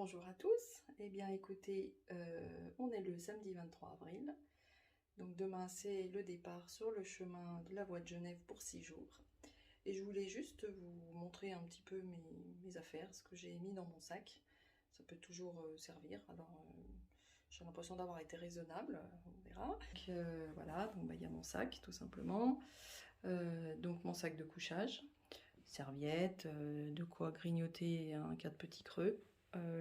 Bonjour à tous. Eh bien écoutez, on est le samedi 23 avril. Donc demain c'est le départ sur le chemin de la voie de Genève pour 6 jours. Et je voulais juste vous montrer un petit peu mes affaires, ce que j'ai mis dans mon sac. Ça peut toujours servir. Alors j'ai l'impression d'avoir été raisonnable, on verra. Donc, voilà, donc il y a mon sac tout simplement. Donc mon sac de couchage, serviette, de quoi grignoter un cas de petits creux.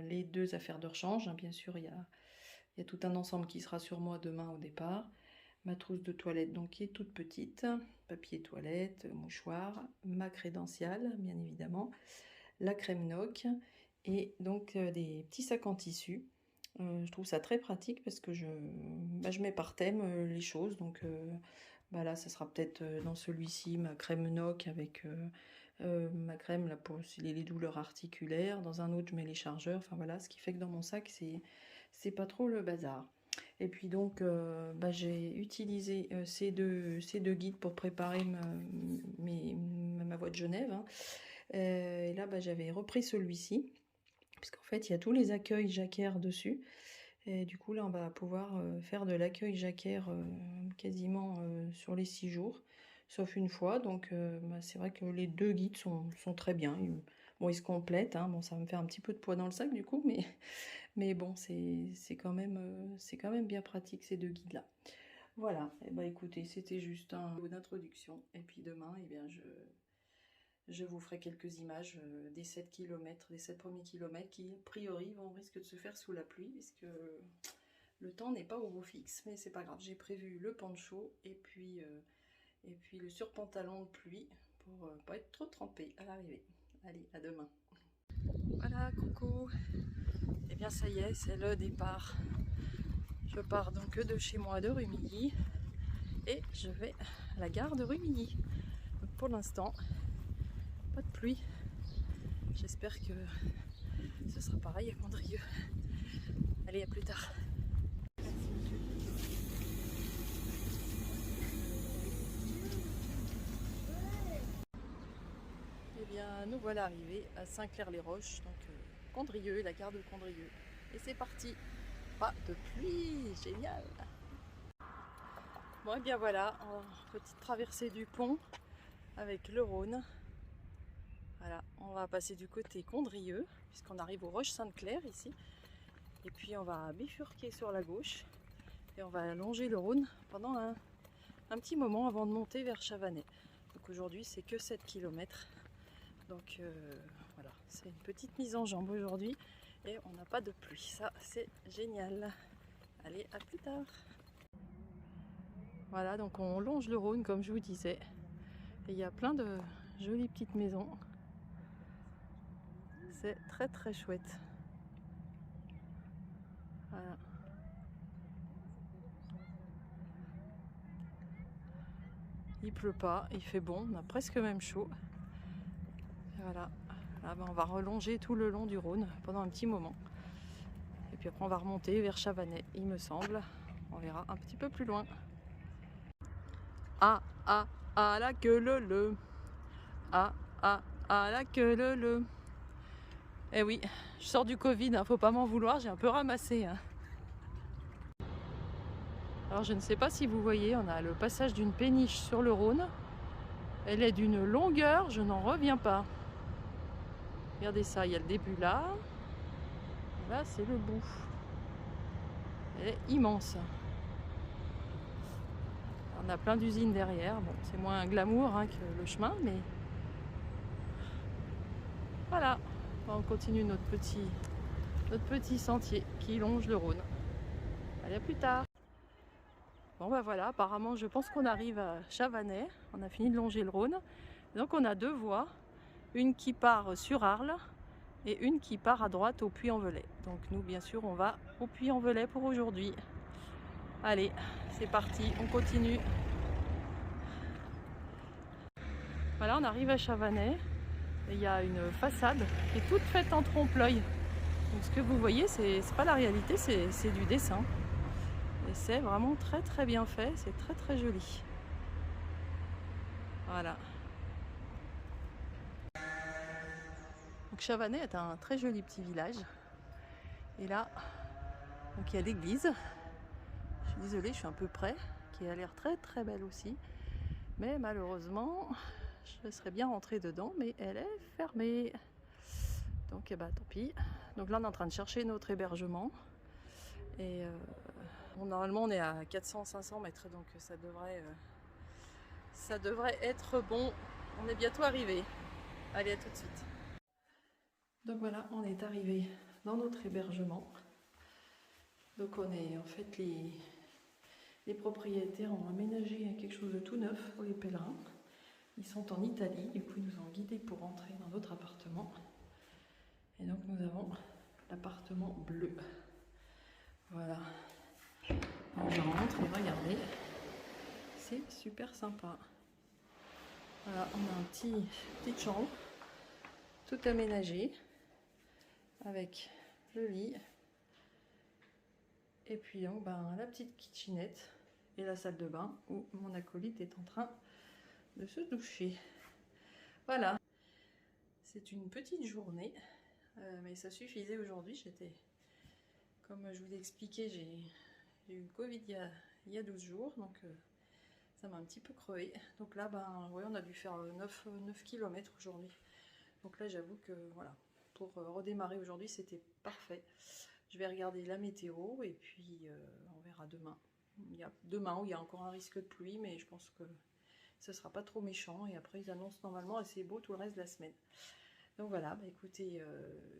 Les deux affaires de rechange, hein, bien sûr, il y a tout un ensemble qui sera sur moi demain au départ. Ma trousse de toilette, donc qui est toute petite, papier toilette, mouchoir, ma crédentiale, bien évidemment, la crème Noc, et donc des petits sacs en tissu. Je trouve ça très pratique parce que je mets par thème les choses, donc là ça sera peut-être dans celui-ci ma crème Noc avec ma crème là pour les douleurs articulaires. Dans un autre je mets les chargeurs. Enfin voilà, ce qui fait que dans mon sac c'est pas trop le bazar. Et puis donc j'ai utilisé ces deux guides pour préparer ma voie de Genève, hein. Et là j'avais repris celui-ci puisqu'en fait il y a tous les accueils jacquaires dessus. Et du coup là on va pouvoir faire de l'accueil jacquaire quasiment sur les 6 jours, sauf une fois. Donc c'est vrai que les deux guides sont très bien. Bon, ils se complètent, hein. Bon, ça va me faire un petit peu de poids dans le sac du coup, mais bon, c'est quand même bien pratique ces deux guides là. Voilà, et écoutez, c'était juste un mot d'introduction. Et puis demain, eh bien, je vous ferai quelques images des 7 km, des 7 premiers kilomètres qui, a priori, risquent de se faire sous la pluie, puisque le temps n'est pas au beau fixe. Mais c'est pas grave, j'ai prévu le poncho et puis le surpantalon de pluie pour pas être trop trempé à l'arrivée. Allez, à demain. Voilà, coucou. Et bien ça y est, c'est le départ. Je pars donc de chez moi de Rumilly et je vais à la gare de Rumilly. Donc pour l'instant, pas de pluie. J'espère que ce sera pareil à Condrieu. Allez, à plus tard. Eh bien, nous voilà arrivés à Saint-Clair-les-Roches, donc Condrieu, la gare de Condrieu. Et c'est parti. Pas de pluie, génial. Bon, et bien voilà, petite traversée du pont avec le Rhône. Voilà, on va passer du côté Condrieu, puisqu'on arrive aux Roches-Sainte-Claire ici. Et puis on va bifurquer sur la gauche et on va longer le Rhône pendant un petit moment avant de monter vers Chavanay. Donc aujourd'hui c'est que 7 km. Donc voilà, c'est une petite mise en jambe aujourd'hui et on n'a pas de pluie. Ça c'est génial. Allez, à plus tard. Voilà, donc on longe le Rhône comme je vous disais. Et il y a plein de jolies petites maisons. C'est très très chouette. Voilà. Il pleut pas, il fait bon, on a presque même chaud. Et voilà. Là, on va relonger tout le long du Rhône pendant un petit moment. Et puis après on va remonter vers Chavanay, il me semble. On verra un petit peu plus loin. Ah ah ah la queue le. Ah ah ah la queue le. Eh oui, je sors du Covid, hein, faut pas m'en vouloir, j'ai un peu ramassé. Hein. Alors je ne sais pas si vous voyez, on a le passage d'une péniche sur le Rhône. Elle est d'une longueur, je n'en reviens pas. Regardez ça, il y a le début là. Et là, c'est le bout. Elle est immense. On a plein d'usines derrière. Bon, c'est moins glamour hein, que le chemin, mais voilà. On continue notre petit sentier qui longe le Rhône. Allez, à plus tard. Bon, voilà, apparemment, je pense qu'on arrive à Chavanay. On a fini de longer le Rhône. Donc, on a deux voies. Une qui part sur Arles et une qui part à droite au Puy-en-Velay. Donc, nous, bien sûr, on va au Puy-en-Velay pour aujourd'hui. Allez, c'est parti, on continue. Voilà, on arrive à Chavanay. Et il y a une façade qui est toute faite en trompe-l'œil. Donc ce que vous voyez, c'est pas la réalité, c'est du dessin. Et c'est vraiment très très bien fait, c'est très très joli. Voilà. Donc Chavanay est un très joli petit village. Et là, donc il y a l'église. Je suis désolée, je suis un peu près, qui a l'air très très belle aussi. Mais malheureusement, je serais bien rentrée dedans, mais elle est fermée. Donc bah, tant pis. Donc là on est en train de chercher notre hébergement. Et normalement on est à 400-500 mètres, donc ça devrait être bon. On est bientôt arrivé. Allez, à tout de suite. Donc voilà, on est arrivé dans notre hébergement. Donc on est en fait les propriétaires ont aménagé quelque chose de tout neuf pour les pèlerins. Ils sont en Italie, du coup ils nous ont guidés pour rentrer dans notre appartement. Et donc nous avons l'appartement bleu. Voilà. Donc je rentre et regardez, c'est super sympa. Voilà, on a petite chambre, tout aménagé, avec le lit. Et puis donc, la petite kitchenette et la salle de bain où mon acolyte est en train de se doucher. Voilà, c'est une petite journée, mais ça suffisait aujourd'hui. Comme je vous ai expliqué, j'ai eu le Covid il y a 12 jours, donc ça m'a un petit peu crevé. Donc là, ouais, on a dû faire 9 km aujourd'hui. Donc là, j'avoue que voilà, pour redémarrer aujourd'hui, c'était parfait. Je vais regarder la météo et puis on verra demain. Il y a demain où il y a encore un risque de pluie, mais je pense que ce sera pas trop méchant. Et après, ils annoncent normalement assez beau tout le reste de la semaine. Donc voilà, écoutez,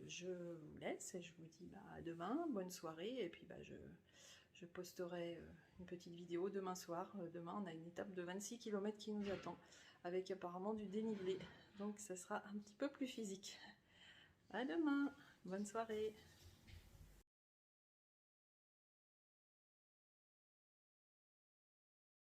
je vous laisse et je vous dis à demain, bonne soirée. Et puis je posterai une petite vidéo demain soir. Demain, on a une étape de 26 km qui nous attend, avec apparemment du dénivelé. Donc ça sera un petit peu plus physique. À demain, bonne soirée.